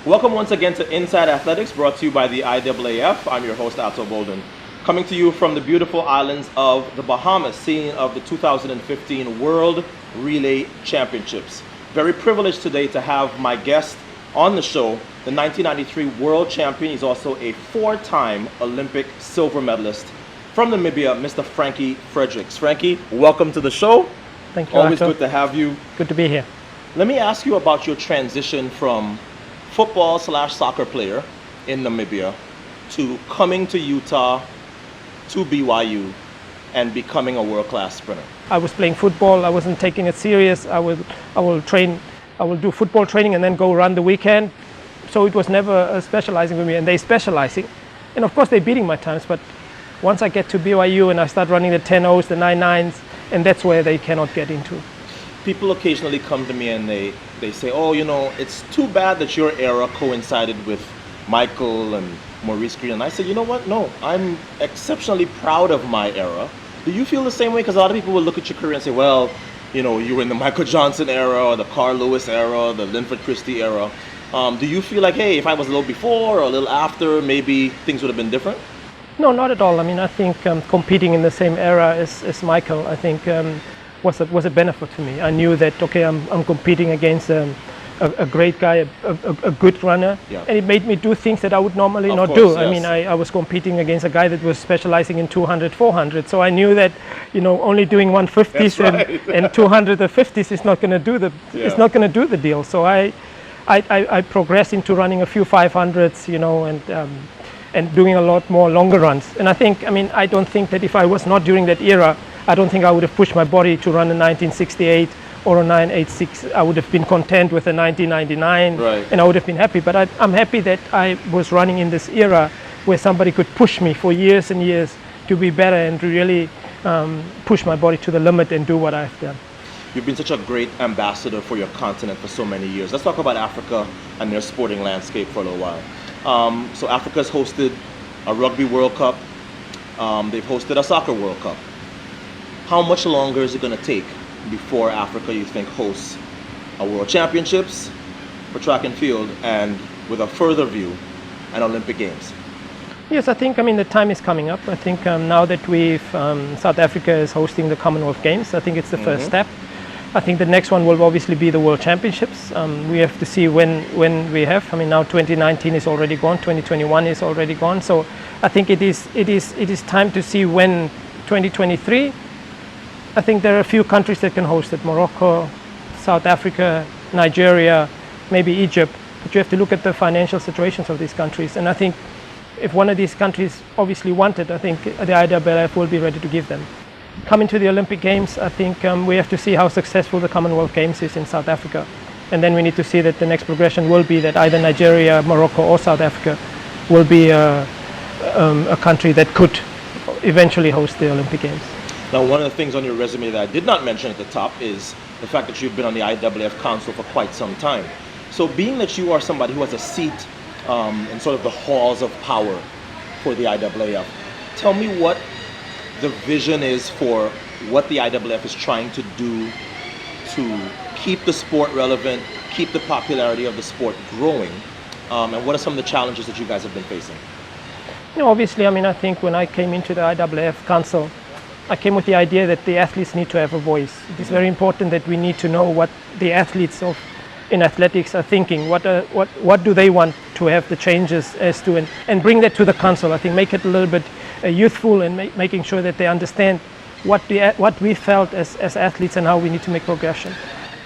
Welcome once again to Inside Athletics, brought to you by the IAAF. I'm your host, Ato Bolden. Coming to you from the beautiful islands of the Bahamas, scene of the 2015 World Relay Championships. Very privileged today to have my guest on the show, the 1993 World Champion. He's also a four-time Olympic silver medalist from Namibia, Mr. Frankie Fredericks. Frankie, welcome to the show. Thank you, Always Ato. good to have you. Good to be here. Let me ask you about your transition from football/soccer player in Namibia to coming to Utah, to BYU, and becoming a world-class sprinter. I was playing football. I wasn't taking it serious. I will train. I will do football training and then go run the weekend. So it was never specializing for me, and they specializing. And of course they're beating my times, but once I get to BYU and I start running the 10.0s, the 9.9s, and that's where they cannot get into. People occasionally come to me and they say, oh, you know, it's too bad that your era coincided with Michael and Maurice Green. And I said, you know what? No, I'm exceptionally proud of my era. Do you feel the same way? Because a lot of people will look at your career and say, well, you know, you were in the Michael Johnson era, or the Carl Lewis era, the Linford Christie era. Do you feel like, hey, if I was a little before or a little after, maybe things would have been different? No, not at all. I mean, I think competing in the same era as Michael, I think was a benefit to me. I knew that, okay, I'm competing against a great guy, a good runner, Yeah. and it made me do things that I would normally Of not course, do. yes. I mean, I was competing against a guy that was specializing in 200, 400, so I knew that, you know, only doing 150s That's right. and 200 or 50s is not going to do Yeah. the deal. So I progressed into running a few 500s, you know, and doing a lot more longer runs. And I don't think that if I was not during that era, I don't think I would have pushed my body to run a 1968 or a 986. I would have been content with a 1999, Right. and I would have been happy. But I'm happy that I was running in this era where somebody could push me for years and years to be better and to really push my body to the limit and do what I've done. You've been such a great ambassador for your continent for so many years. Let's talk about Africa and their sporting landscape for a little while. So Africa's hosted a Rugby World Cup. They've hosted a Soccer World Cup. How much longer is it going to take before Africa, you think, hosts a World Championships for track and field, and with a further view, an Olympic Games? Yes, I think, the time is coming up. I think now that South Africa is hosting the Commonwealth Games, I think it's the first step. I think the next one will obviously be the World Championships. We have to see when we have. Now 2019 is already gone, 2021 is already gone. So I think it is time to see when 2023. I think there are a few countries that can host it: Morocco, South Africa, Nigeria, maybe Egypt. But you have to look at the financial situations of these countries. And I think if one of these countries obviously want it, I think the IAAF will be ready to give them. Coming to the Olympic Games, I think we have to see how successful the Commonwealth Games is in South Africa. And then we need to see that the next progression will be that either Nigeria, Morocco or South Africa will be a country that could eventually host the Olympic Games. Now, one of the things on your resume that I did not mention at the top is the fact that you've been on the IAAF Council for quite some time. So being that you are somebody who has a seat in sort of the halls of power for the IAAF, tell me what the vision is for what the IAAF is trying to do to keep the sport relevant, keep the popularity of the sport growing, and what are some of the challenges that you guys have been facing? You know, obviously, I think when I came into the IAAF Council, I came with the idea that the athletes need to have a voice. It is very important that we need to know what the athletes in athletics are thinking. What do they want to have the changes as to, and bring that to the council. I think make it a little bit youthful and making sure that they understand what we felt as athletes and how we need to make progression.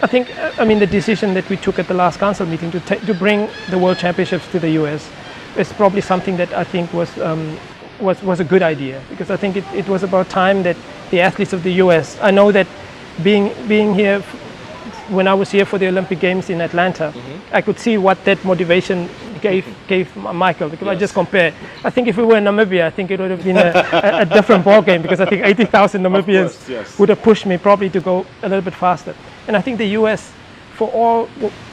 I think the decision that we took at the last council meeting to bring the World Championships to the US is probably something that I think was a good idea, because I think it was about time that the athletes of the US, I know that being here, when I was here for the Olympic Games in Atlanta, I could see what that motivation gave Michael, because I just compare. I think if we were in Namibia, I think it would have been a different ball game, because I think 80,000 Namibians course, yes. would have pushed me probably to go a little bit faster. And I think the US, for all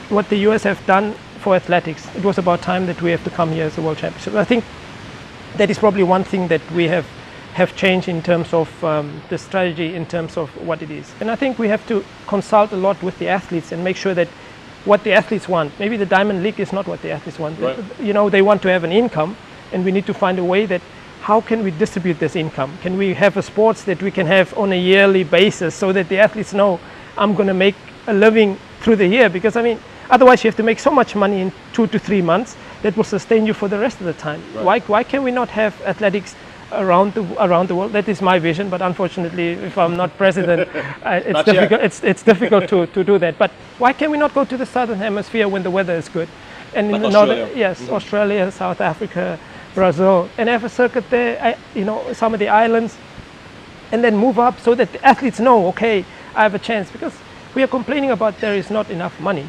what the US have done for athletics, it was about time that we have to come here as a World Championship. I think that is probably one thing that we have changed in terms of the strategy, in terms of what it is. And I think we have to consult a lot with the athletes and make sure that what the athletes want. Maybe the Diamond League is not what the athletes want. Right. You know, they want to have an income, and we need to find a way that how can we distribute this income? Can we have a sports that we can have on a yearly basis so that the athletes know I'm going to make a living through the year? Because I mean, otherwise you have to make so much money in 2 to 3 months that will sustain you for the rest of the time. Right. Why can we not have athletics around the world? That is my vision, but unfortunately, if I'm not president, it's Not difficult. yet. It's difficult to do that. But why can we not go to the southern hemisphere when the weather is good? And Like in the Australia. northern, yes, Australia, South Africa, Brazil, and have a circuit there. You know, some of the islands, and then move up so that the athletes know, okay, I have a chance. Because we are complaining about there is not enough money,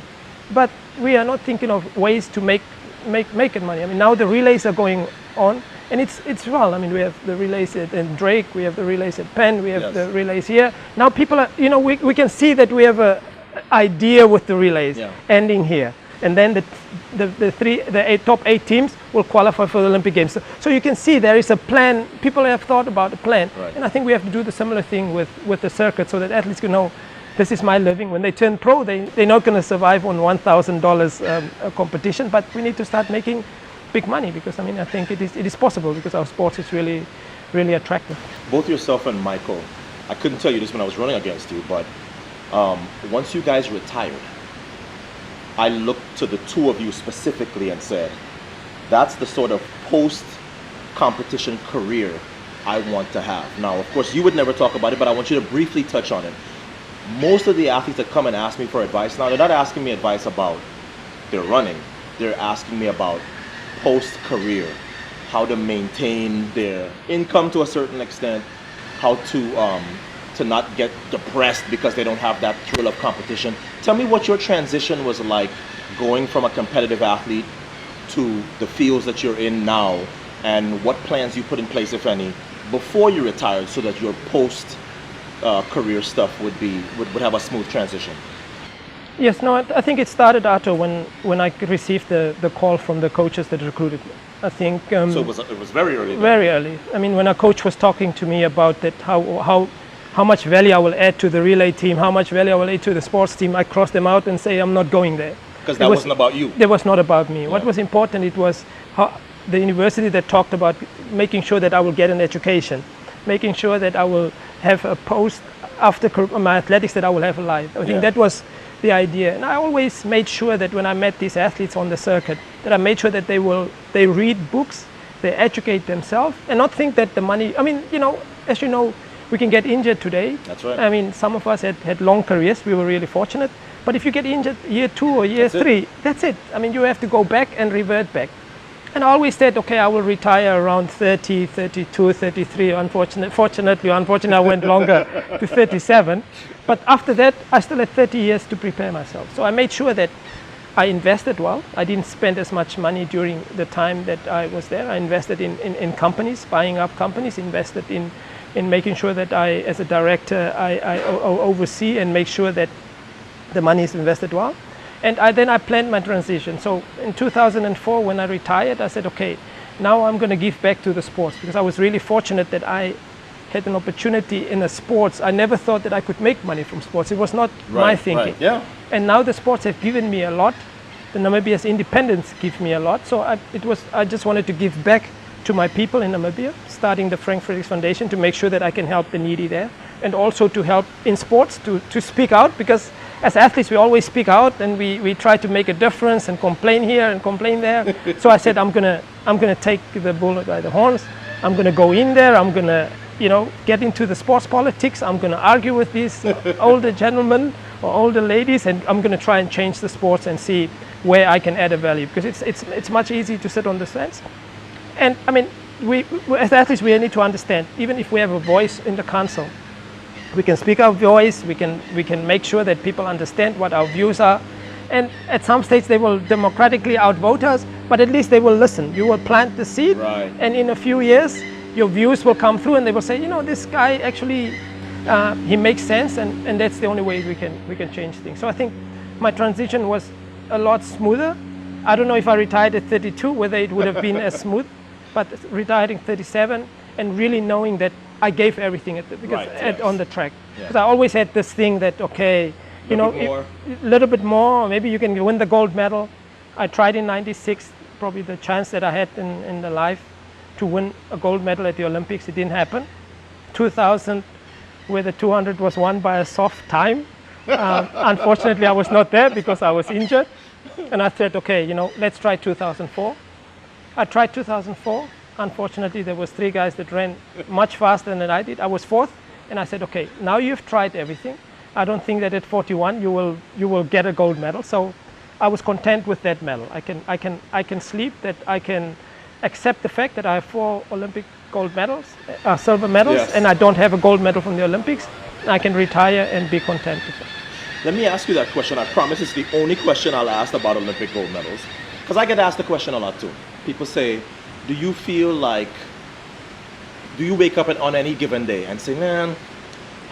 but we are not thinking of ways to make it money. I mean, now the relays are going on, and it's well. I mean, we have the relays in Drake, we have the relays at Penn, we have Yes. the relays here. Now people are, you know, we can see that we have a idea with the relays ending here, and then the top 8 teams will qualify for the Olympic Games. So you can see there is a plan. People have thought about a plan, Right. and I think we have to do the similar thing with the circuit, so that athletes can know this is my living. When they turn pro, they're not going to survive on $1,000 a competition, but we need to start making big money, because I mean, I think it is possible, because our sport is really, really attractive. Both yourself and Michael, I couldn't tell you this when I was running against you, but once you guys retired, I looked to the two of you specifically and said, that's the sort of post-competition career I want to have. Now, of course, you would never talk about it, but I want you to briefly touch on it. Most of the athletes that come and ask me for advice now, they're not asking me advice about their running. They're asking me about post-career, how to maintain their income to a certain extent, how to not get depressed because they don't have that thrill of competition. Tell me what your transition was like, going from a competitive athlete to the fields that you're in now, and what plans you put in place, if any, before you retired, so that your career stuff would have a smooth transition. Yes, no, I think it started, Arto, when I received the call from the coaches that recruited me. I think So it was very early. Then. very early. I mean, when a coach was talking to me about that, how much value I will add to the relay team, how much value I will add to the sports team, I crossed them out and say I'm not going there. Because that wasn't about you. That was not about me. Yeah. What was important, it was the university that talked about making sure that I will get an education, making sure that I will have a post after my athletics, that I will have a life. I think that was the idea. And I always made sure that when I met these athletes on the circuit, that I made sure that they read books, they educate themselves, and not think that the money, I mean, you know, as you know, we can get injured today. That's right. I mean, some of us had long careers. We were really fortunate. But if you get injured year 2 or year 3, that's it. I mean, you have to go back and revert back. And I always said, okay, I will retire around 30, 32, 33. Unfortunately, I went longer to 37. But after that, I still had 30 years to prepare myself. So I made sure that I invested well. I didn't spend as much money during the time that I was there. I invested in companies, buying up companies, invested in making sure that I, as a director, I oversee and make sure that the money is invested well. And then I planned my transition. So in 2004, when I retired, I said, okay, now I'm going to give back to the sports, because I was really fortunate that I had an opportunity in the sports. I never thought that I could make money from sports. It was not my thinking. Right. Yeah. And now the sports have given me a lot. The Namibia's independence gave me a lot. So I just wanted to give back to my people in Namibia, starting the Fredericks Foundation to make sure that I can help the needy there, and also to help in sports to speak out, because as athletes we always speak out and we try to make a difference and complain here and complain there. So I said I'm gonna take the bull by the horns. I'm gonna go in there. I'm gonna get into the sports politics. I'm gonna argue with these older gentlemen or older ladies, and I'm gonna try and change the sports and see where I can add a value, because it's much easier to sit on the fence. And I mean, we as athletes, we need to understand, even if we have a voice in the council, we can speak our voice, we can make sure that people understand what our views are. And at some stage they will democratically outvote us, but at least they will listen. You will plant the seed, Right. and in a few years, your views will come through and they will say, this guy actually, he makes sense, and that's the only way we can change things. So I think my transition was a lot smoother. I don't know if I retired at 32, whether it would have been as smooth, but retiring 37 and really knowing that I gave everything on the track. Yeah. Because I always had this thing that, okay, you know, more. a little bit more, maybe you can win the gold medal. I tried in 96, probably the chance that I had in the life to win a gold medal at the Olympics. It didn't happen. 2000, where the 200 was won by a soft time. Unfortunately, I was not there because I was injured. And I said, okay, you know, let's try 2004. I tried 2004. Unfortunately, there was 3 guys that ran much faster than I did. I was 4th, and I said, okay, now you've tried everything. I don't think that at 41 you will get a gold medal. So I was content with that medal. I can sleep that I can accept the fact that I have 4 Olympic gold medals, silver medals, Yes. and I don't have a gold medal from the Olympics. I can retire and be content with it. Let me ask you that question. I promise it's the only question I'll ask about Olympic gold medals. Because I get asked the question a lot too. People say, do you feel like, do you wake up on any given day and say, man,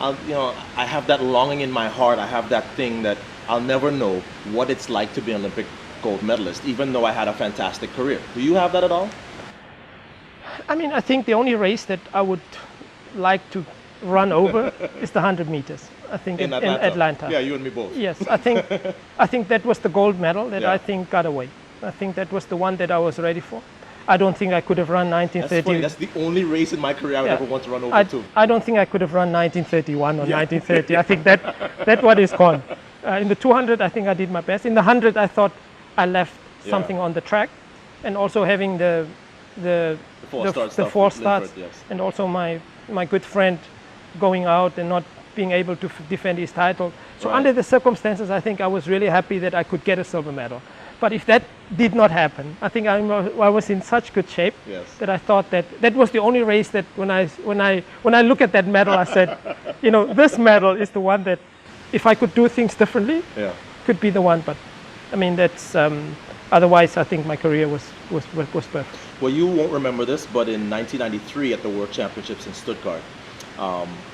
I have that longing in my heart. I have that thing that I'll never know what it's like to be an Olympic gold medalist, even though I had a fantastic career. Do you have that at all? I mean, I think the only race that I would like to run over is the 100 meters. I think In in Atlanta. Atlanta. Yeah, you and me both. Yes, I think that was the gold medal that Yeah. I think got away. I think that was the one that I was ready for. I don't think I could have run That's 1930. funny. That's the only race in my career I would Yeah. ever want to run over to. I don't think I could have run 1931 or 1930. I think that one is gone. In the 200, I think I did my best. In the 100, I thought I left something on the track, and also having the four starts, yes. and also my good friend going out and not being able to defend his title. So Right. under the circumstances, I think I was really happy that I could get a silver medal. But if that did not happen, I think I was in such good shape Yes. that I thought that was the only race that when I look at that medal, I said, you know, this medal is the one that if I could do things differently, Yeah. could be the one. But I mean, that's otherwise I think my career was perfect. Well, you won't remember this, but in 1993 at the World Championships in Stuttgart,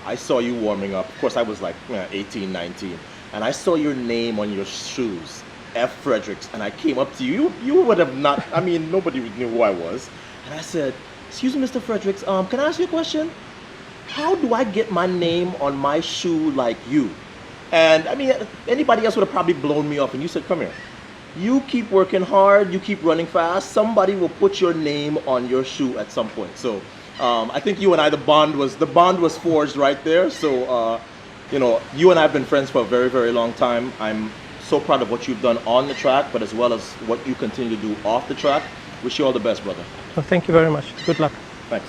I saw you warming up. Of course, I was like 18, 19, and I saw your name on your shoes, F. Fredericks, and I came up to you. You would have not, I mean, nobody knew who I was. And I said, excuse me, Mr. Fredericks, can I ask you a question? How do I get my name on my shoe like you? And I mean, anybody else would have probably blown me off, and you said, come here. You keep working hard, you keep running fast, somebody will put your name on your shoe at some point. So I think you and I, the bond was forged right there. So, you know, you and I have been friends for a very, very long time. I'm so proud of what you've done on the track, but as well as what you continue to do off the track. Wish you all the best, brother. So thank you very much. Good luck. Thanks.